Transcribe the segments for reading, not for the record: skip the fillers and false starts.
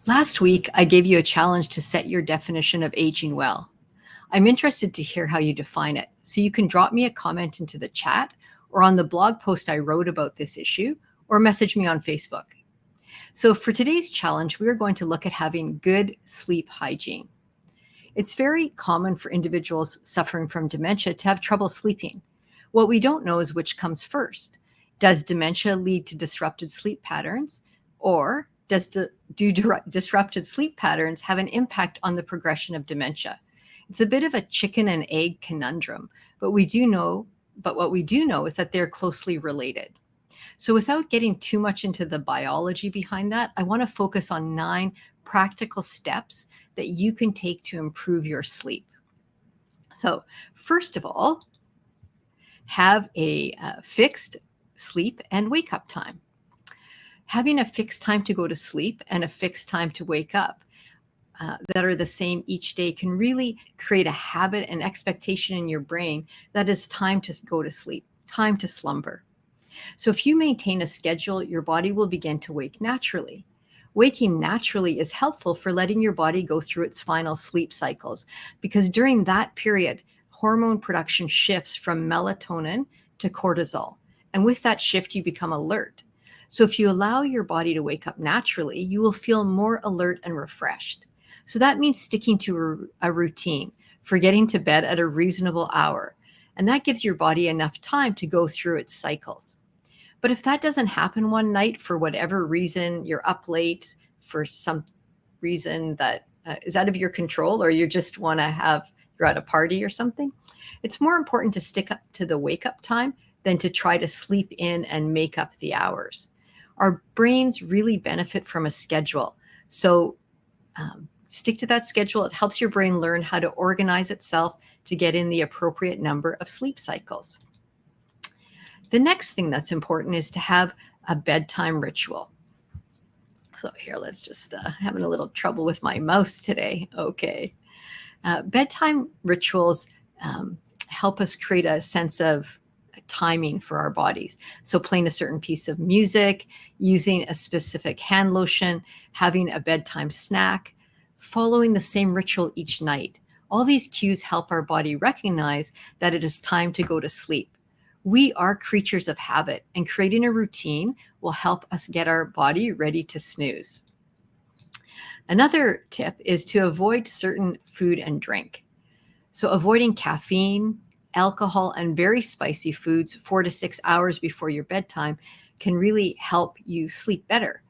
Last week, I gave you a challenge to set your definition of aging well. I'm interested to hear how you define it, so you can drop me a comment into the chat or on the blog post I wrote about this issue, or message me on Facebook. So, for today's challenge, we are going to look at having good sleep hygiene. It's very common for individuals suffering from dementia to have trouble sleeping. What we don't know is which comes first. Does dementia lead to disrupted sleep patterns, or do disrupted sleep patterns have an impact on the progression of dementia? It's a bit of a chicken and egg conundrum, but what we do know is that they're closely related. So without getting too much into the biology behind that, I want to focus on 9 practical steps that you can take to improve your sleep. So first of all, have a fixed sleep and wake up time. Having a fixed time to go to sleep and a fixed time to wake up that are the same each day can really create a habit and expectation in your brain that it's time to go to sleep, time to slumber. So if you maintain a schedule, your body will begin to wake naturally. Waking naturally is helpful for letting your body go through its final sleep cycles, because during that period, hormone production shifts from melatonin to cortisol. And with that shift, you become alert. So if you allow your body to wake up naturally, you will feel more alert and refreshed. So that means sticking to a routine for getting to bed at a reasonable hour. And that gives your body enough time to go through its cycles. But if that doesn't happen one night for whatever reason, you're up late for some reason that is out of your control, or you just want to you're at a party or something, it's more important to stick up to the wake up time than to try to sleep in and make up the hours. Our brains really benefit from a schedule. So stick to that schedule. It helps your brain learn how to organize itself to get in the appropriate number of sleep cycles. The next thing that's important is to have a bedtime ritual. So here, let's just having a little trouble with my mouse today. Okay. Bedtime rituals help us create a sense of timing for our bodies. So playing a certain piece of music, using a specific hand lotion, having a bedtime snack, following the same ritual each night. All these cues help our body recognize that it is time to go to sleep. We are creatures of habit, and creating a routine will help us get our body ready to snooze. Another tip is to avoid certain food and drink. So avoiding caffeine, alcohol, and very spicy foods 4 to 6 hours before your bedtime can really help you sleep better.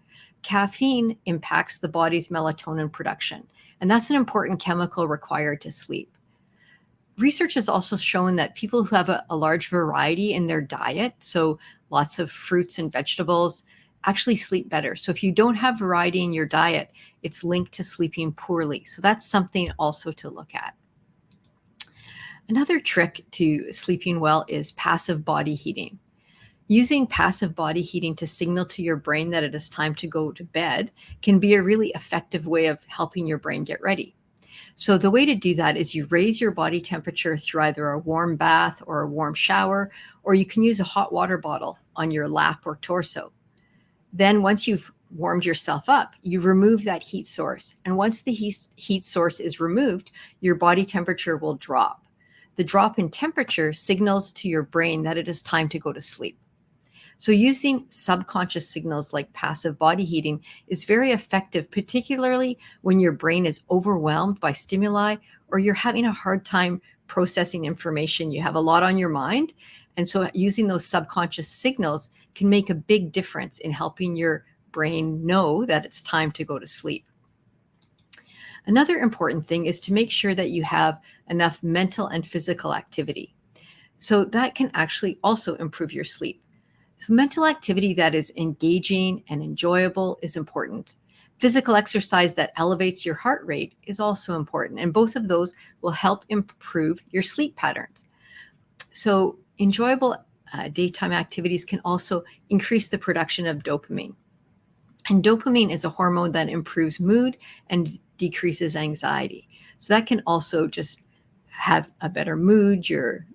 Caffeine impacts the body's melatonin production, and that's an important chemical required to sleep. Research has also shown that people who have a large variety in their diet, so lots of fruits and vegetables, actually sleep better. So if you don't have variety in your diet, it's linked to sleeping poorly. So that's something also to look at. Another trick to sleeping well is passive body heating. Using passive body heating to signal to your brain that it is time to go to bed can be a really effective way of helping your brain get ready. So the way to do that is you raise your body temperature through either a warm bath or a warm shower, or you can use a hot water bottle on your lap or torso. Then once you've warmed yourself up, you remove that heat source. And once the heat source is removed, your body temperature will drop. The drop in temperature signals to your brain that it is time to go to sleep. So using subconscious signals like passive body heating is very effective, particularly when your brain is overwhelmed by stimuli or you're having a hard time processing information. You have a lot on your mind. And so using those subconscious signals can make a big difference in helping your brain know that it's time to go to sleep. Another important thing is to make sure that you have enough mental and physical activity. So that can actually also improve your sleep. So mental activity that is engaging and enjoyable is important. Physical exercise that elevates your heart rate is also important, and both of those will help improve your sleep patterns. So enjoyable daytime activities can also increase the production of dopamine. And dopamine is a hormone that improves mood and decreases anxiety. So that can also just have a better mood, you're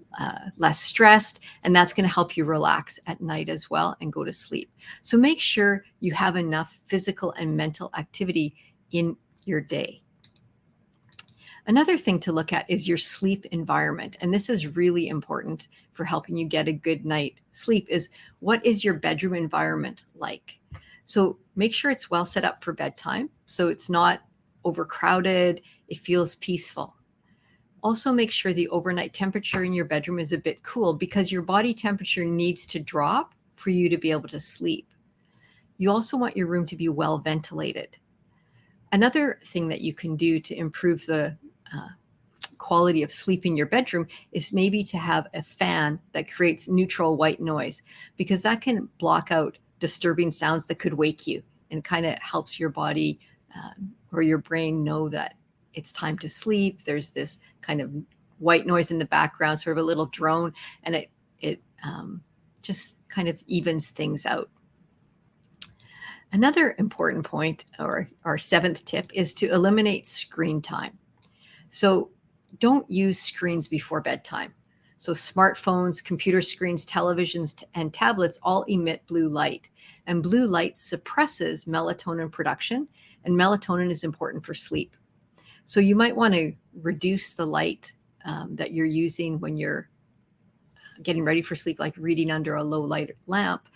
less stressed, and that's going to help you relax at night as well and go to sleep. So make sure you have enough physical and mental activity in your day. Another thing to look at is your sleep environment. And this is really important for helping you get a good night sleep is what is your bedroom environment like? So make sure it's well set up for bedtime. So it's not overcrowded. It feels peaceful. Also make sure the overnight temperature in your bedroom is a bit cool because your body temperature needs to drop for you to be able to sleep. You also want your room to be well ventilated. Another thing that you can do to improve the quality of sleep in your bedroom is maybe to have a fan that creates neutral white noise, because that can block out disturbing sounds that could wake you and kind of helps your body or your brain know that it's time to sleep. There's this kind of white noise in the background, sort of a little drone, and it just kind of evens things out. Another important point, or our seventh tip, is to eliminate screen time. So don't use screens before bedtime. So smartphones, computer screens, televisions, and tablets all emit blue light. And blue light suppresses melatonin production, and melatonin is important for sleep. So you might want to reduce the light that you're using when you're getting ready for sleep, like reading under a low light lamp.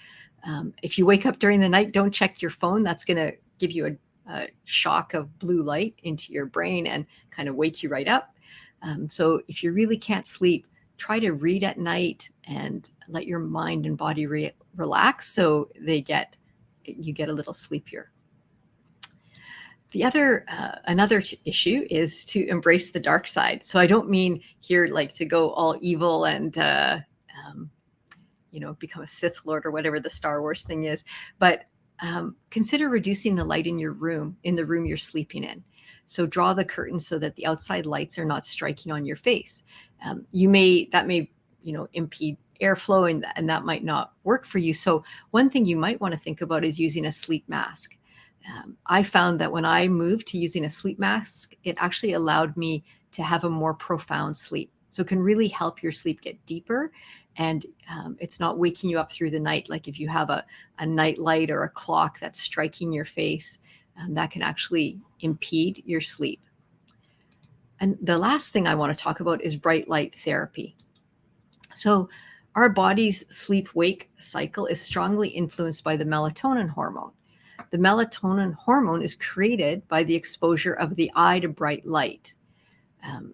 If you wake up during the night, don't check your phone. That's going to give you a shock of blue light into your brain and kind of wake you right up. So if you really can't sleep, try to read at night and let your mind and body relax so you get a little sleepier. The another issue is to embrace the dark side. So I don't mean here like to go all evil and become a Sith Lord or whatever the Star Wars thing is, but consider reducing the light in the room you're sleeping in. So draw the curtains so that the outside lights are not striking on your face. That may impede airflow, and that might not work for you. So one thing you might want to think about is using a sleep mask. I found that when I moved to using a sleep mask, it actually allowed me to have a more profound sleep. So it can really help your sleep get deeper, and it's not waking you up through the night. Like if you have a night light or a clock that's striking your face, that can actually impede your sleep. And the last thing I want to talk about is bright light therapy. So our body's sleep-wake cycle is strongly influenced by the melatonin hormone. The melatonin hormone is created by the exposure of the eye to bright light.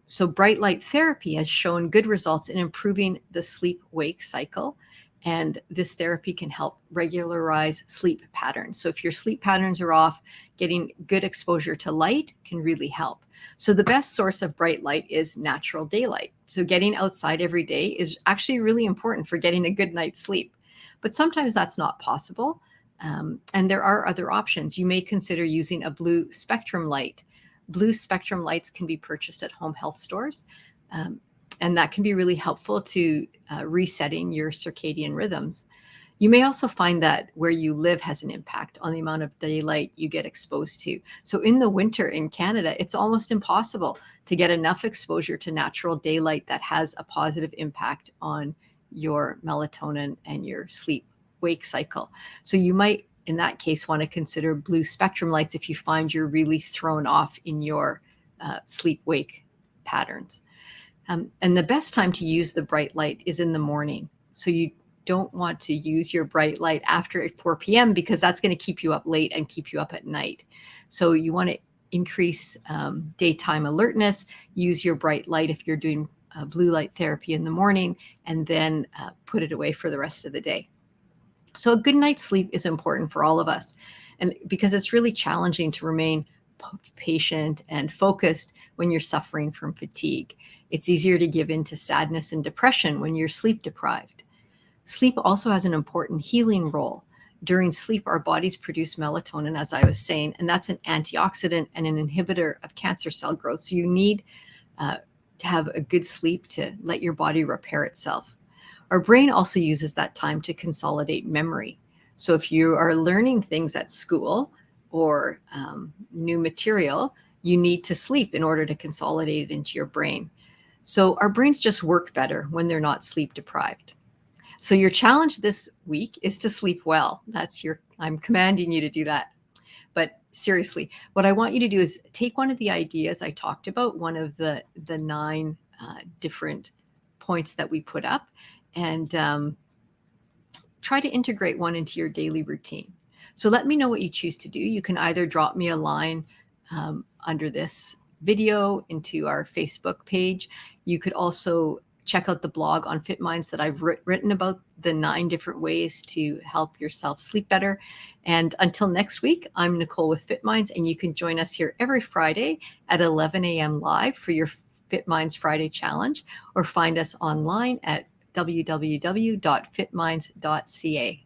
So bright light therapy has shown good results in improving the sleep-wake cycle, and this therapy can help regularize sleep patterns. So if your sleep patterns are off, getting good exposure to light can really help. So the best source of bright light is natural daylight. So getting outside every day is actually really important for getting a good night's sleep. But sometimes that's not possible. And there are other options. You may consider using a blue spectrum light. Blue spectrum lights can be purchased at home health stores. And that can be really helpful to resetting your circadian rhythms. You may also find that where you live has an impact on the amount of daylight you get exposed to. So in the winter in Canada, it's almost impossible to get enough exposure to natural daylight that has a positive impact on your melatonin and your sleep-wake cycle. So you might, in that case, want to consider blue spectrum lights if you find you're really thrown off in your sleep-wake patterns. And the best time to use the bright light is in the morning. So you don't want to use your bright light after 4 p.m. because that's going to keep you up late and keep you up at night. So you want to increase daytime alertness, use your bright light if you're doing blue light therapy in the morning, and then put it away for the rest of the day. So a good night's sleep is important for all of us, and because it's really challenging to remain patient and focused when you're suffering from fatigue. It's easier to give in to sadness and depression when you're sleep deprived. Sleep also has an important healing role. During sleep, our bodies produce melatonin, as I was saying, and that's an antioxidant and an inhibitor of cancer cell growth. So you need to have a good sleep to let your body repair itself. Our brain also uses that time to consolidate memory. So if you are learning things at school or new material, you need to sleep in order to consolidate it into your brain. So our brains just work better when they're not sleep deprived. So your challenge this week is to sleep well. I'm commanding you to do that. But seriously, what I want you to do is take one of the ideas I talked about, one of the 9 different points that we put up, and try to integrate one into your daily routine. So let me know what you choose to do. You can either drop me a line under this video into our Facebook page. You could also check out the blog on FitMinds that I've written about the 9 different ways to help yourself sleep better. And until next week, I'm Nicole with FitMinds, and you can join us here every Friday at 11 a.m. live for your FitMinds Friday Challenge, or find us online at www.fitminds.ca.